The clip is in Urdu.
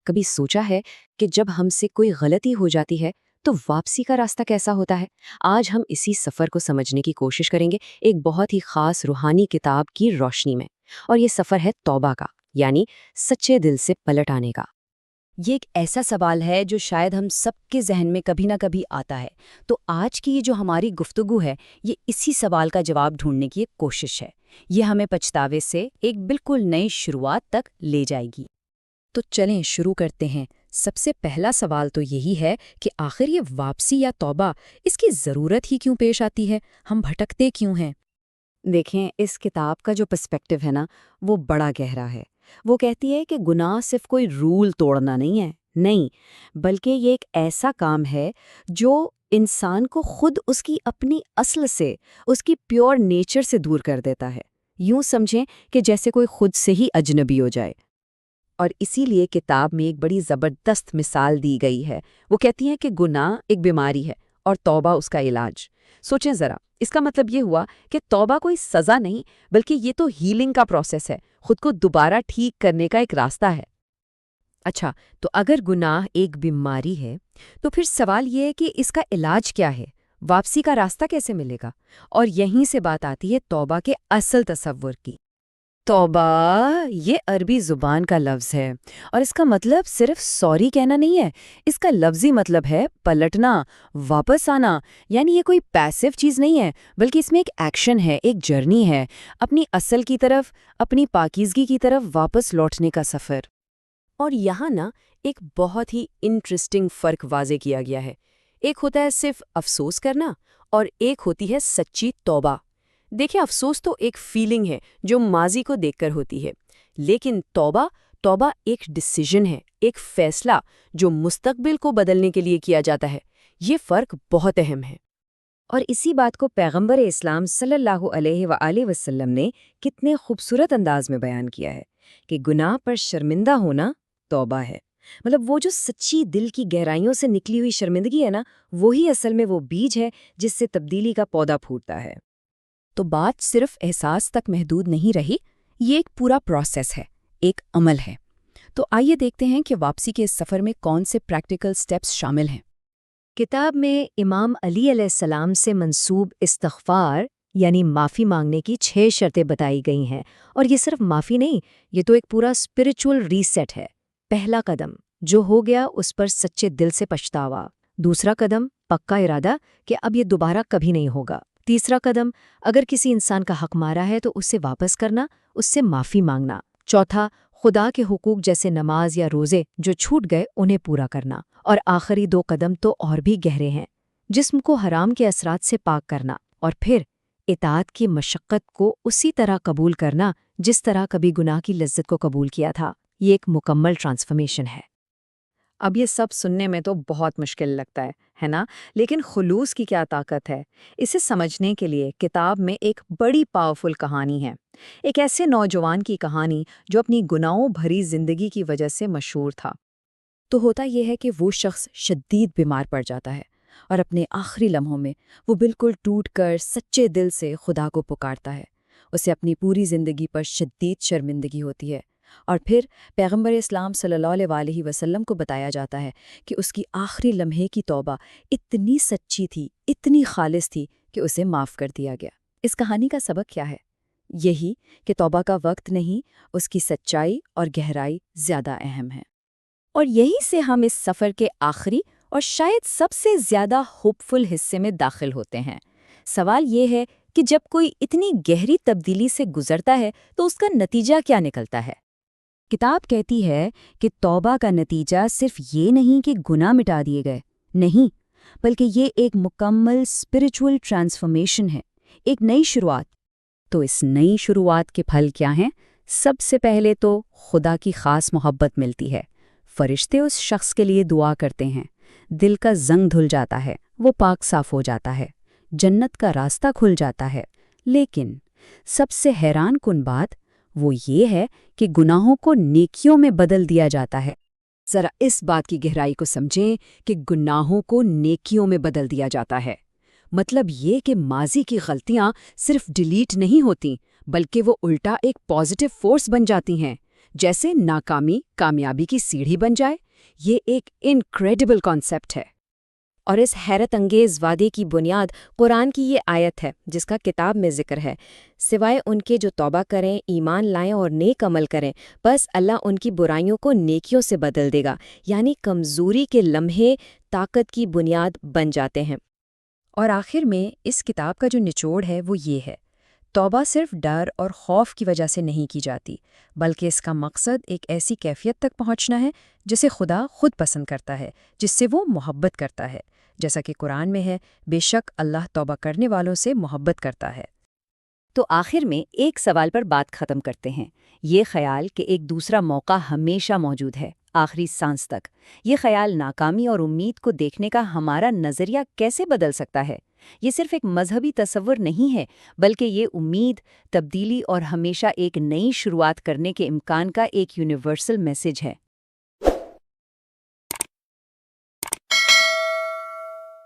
کبھی سوچا ہے کہ جب ہم سے کوئی غلطی ہو جاتی ہے تو واپسی کا راستہ کیسا ہوتا ہے؟ آج ہم اسی سفر کو سمجھنے کی کوشش کریں گے ایک بہت ہی خاص روحانی کتاب کی روشنی میں، اور یہ سفر ہے توبہ کا، یعنی سچے دل سے پلٹ آنے کا۔ یہ ایک ایسا سوال ہے جو شاید ہم سب کے ذہن میں کبھی نہ کبھی آتا ہے، تو آج کی یہ جو ہماری گفتگو ہے یہ اسی سوال کا جواب ڈھونڈنے کی ایک کوشش ہے۔ یہ ہمیں پچھتاوے سے ایک بالکل نئی شروعات تک لے جائے گی۔ تو چلیں شروع کرتے ہیں۔ سب سے پہلا سوال تو یہی ہے کہ آخر یہ واپسی یا توبہ، اس کی ضرورت ہی کیوں پیش آتی ہے؟ ہم بھٹکتے کیوں ہیں؟ دیکھیں، اس کتاب کا جو پرسپیکٹو ہے نا، وہ بڑا گہرا ہے۔ وہ کہتی ہے کہ گناہ صرف کوئی رول توڑنا نہیں ہے، نہیں، بلکہ یہ ایک ایسا کام ہے جو انسان کو خود اس کی اپنی اصل سے، اس کی پیور نیچر سے دور کر دیتا ہے۔ یوں سمجھیں کہ جیسے کوئی خود سے ہی اجنبی ہو جائے۔ اور اسی لیے کتاب میں ایک بڑی زبردست مثال دی گئی ہے۔ وہ کہتی ہیں کہ گناہ ایک بیماری ہے اور توبہ اس کا علاج۔ سوچیں ذرا، اس کا مطلب یہ ہوا کہ توبہ کوئی سزا نہیں، بلکہ یہ تو ہیلنگ کا پروسیس ہے، خود کو دوبارہ ٹھیک کرنے کا ایک راستہ ہے۔ اچھا، تو اگر گناہ ایک بیماری ہے تو پھر سوال یہ ہے کہ اس کا علاج کیا ہے؟ واپسی کا راستہ کیسے ملے گا؟ اور یہیں سے بات آتی ہے توبہ کے اصل تصور کی۔ توبہ یہ عربی زبان کا لفظ ہے، اور اس کا مطلب صرف سوری کہنا نہیں ہے۔ اس کا لفظی مطلب ہے پلٹنا، واپس آنا۔ یعنی یہ کوئی پیسو چیز نہیں ہے، بلکہ اس میں ایک ایکشن ہے، ایک جرنی ہے، اپنی اصل کی طرف، اپنی پاکیزگی کی طرف واپس لوٹنے کا سفر۔ اور یہاں نا ایک بہت ہی انٹرسٹنگ فرق واضح کیا گیا ہے۔ ایک ہوتا ہے صرف افسوس کرنا، اور ایک ہوتی ہے سچی توبہ۔ دیکھیں، افسوس تو ایک فیلنگ ہے جو ماضی کو دیکھ کر ہوتی ہے، لیکن توبہ ایک ڈیسیژن ہے، ایک فیصلہ جو مستقبل کو بدلنے کے لیے کیا جاتا ہے۔ یہ فرق بہت اہم ہے۔ اور اسی بات کو پیغمبر اسلام صلی اللہ علیہ وآلہ وسلم نے کتنے خوبصورت انداز میں بیان کیا ہے کہ گناہ پر شرمندہ ہونا توبہ ہے۔ مطلب وہ جو سچی دل کی گہرائیوں سے نکلی ہوئی شرمندگی ہے نا، وہی اصل میں وہ بیج ہے جس سے تبدیلی کا پودا پھوٹتا ہے۔ تو بات صرف احساس تک محدود نہیں رہی، یہ ایک پورا پروسیس ہے، ایک عمل ہے۔ تو آئیے دیکھتے ہیں کہ واپسی کے اس سفر میں کون سے پریکٹیکل سٹیپس شامل ہیں۔ کتاب میں امام علی علیہ السلام سے منسوب استغفار یعنی معافی مانگنے کی 6 شرطیں بتائی گئی ہیں، اور یہ صرف معافی نہیں، یہ تو ایک پورا اسپرچول ریسیٹ ہے۔ پہلا قدم، جو ہو گیا اس پر سچے دل سے پچھتاوا۔ دوسرا قدم، پکا ارادہ کہ اب یہ دوبارہ کبھی نہیں ہوگا۔ تیسرا قدم، اگر کسی انسان کا حق مارا ہے تو اسے واپس کرنا، اس سے معافی مانگنا۔ چوتھا، خدا کے حقوق جیسے نماز یا روزے جو چھوٹ گئے انہیں پورا کرنا۔ اور آخری 2 قدم تو اور بھی گہرے ہیں، جسم کو حرام کے اثرات سے پاک کرنا، اور پھر اطاعت کی مشقت کو اسی طرح قبول کرنا جس طرح کبھی گناہ کی لذت کو قبول کیا تھا۔ یہ ایک مکمل ٹرانسفارمیشن ہے۔ اب یہ سب سننے میں تو بہت مشکل لگتا ہے نا؟ لیکن خلوص کی کیا طاقت ہے؟ اسے سمجھنے کے لیے کتاب میں ایک بڑی پاورفل کہانی ہے، ایک ایسے نوجوان کی کہانی جو اپنی گناہوں بھری زندگی کی وجہ سے مشہور تھا۔ تو ہوتا یہ ہے کہ وہ شخص شدید بیمار پڑ جاتا ہے، اور اپنے آخری لمحوں میں وہ بالکل ٹوٹ کر سچے دل سے خدا کو پکارتا ہے۔ اسے اپنی پوری زندگی پر شدید شرمندگی ہوتی ہے، اور پھر پیغمبر اسلام صلی اللہ علیہ وسلم کو بتایا جاتا ہے کہ اس کی آخری لمحے کی توبہ اتنی سچی تھی، اتنی خالص تھی کہ اسے معاف کر دیا گیا۔ اس کہانی کا سبق کیا ہے؟ یہی کہ توبہ کا وقت نہیں، اس کی سچائی اور گہرائی زیادہ اہم ہے۔ اور یہیں سے ہم اس سفر کے آخری اور شاید سب سے زیادہ ہوپفل حصے میں داخل ہوتے ہیں۔ سوال یہ ہے کہ جب کوئی اتنی گہری تبدیلی سے گزرتا ہے تو اس کا نتیجہ کیا نکلتا ہے؟ کتاب کہتی ہے کہ توبہ کا نتیجہ صرف یہ نہیں کہ گناہ مٹا دیے گئے، نہیں، بلکہ یہ ایک مکمل اسپرچول ٹرانسفارمیشن ہے، ایک نئی شروعات۔ تو اس نئی شروعات کے پھل کیا ہیں؟ سب سے پہلے تو خدا کی خاص محبت ملتی ہے۔ فرشتے اس شخص کے لیے دعا کرتے ہیں، دل کا زنگ دھل جاتا ہے، وہ پاک صاف ہو جاتا ہے، جنت کا راستہ کھل جاتا ہے۔ لیکن سب سے حیران کن بات وہ یہ ہے کہ گناہوں کو نیکیوں میں بدل دیا جاتا ہے۔ ذرا اس بات کی گہرائی کو سمجھیں کہ گناہوں کو نیکیوں میں بدل دیا جاتا ہے۔ مطلب یہ کہ ماضی کی غلطیاں صرف ڈیلیٹ نہیں ہوتیں، بلکہ وہ الٹا ایک پازیٹیو فورس بن جاتی ہیں۔ جیسے ناکامی کامیابی کی سیڑھی بن جائے۔ یہ ایک انکریڈیبل کانسیپٹ ہے۔ اور اس حیرت انگیز وعدے کی بنیاد قرآن کی یہ آیت ہے جس کا کتاب میں ذکر ہے، سوائے ان کے جو توبہ کریں، ایمان لائیں اور نیک عمل کریں، بس اللہ ان کی برائیوں کو نیکیوں سے بدل دے گا، یعنی کمزوری کے لمحے طاقت کی بنیاد بن جاتے ہیں۔ اور آخر میں اس کتاب کا جو نچوڑ ہے وہ یہ ہے، توبہ صرف ڈر اور خوف کی وجہ سے نہیں کی جاتی، بلکہ اس کا مقصد ایک ایسی کیفیت تک پہنچنا ہے جسے خدا خود پسند کرتا ہے، جس سے وہ محبت کرتا ہے، جیسا کہ قرآن میں ہے، بے شک اللہ توبہ کرنے والوں سے محبت کرتا ہے۔ تو آخر میں ایک سوال پر بات ختم کرتے ہیں، یہ خیال کہ ایک دوسرا موقع ہمیشہ موجود ہے، آخری سانس تک۔ یہ خیال ناکامی اور امید کو دیکھنے کا ہمارا نظریہ کیسے بدل سکتا ہے؟ یہ صرف ایک مذہبی تصور نہیں ہے، بلکہ یہ امید، تبدیلی اور ہمیشہ ایک نئی شروعات کرنے کے امکان کا ایک یونیورسل میسج ہے۔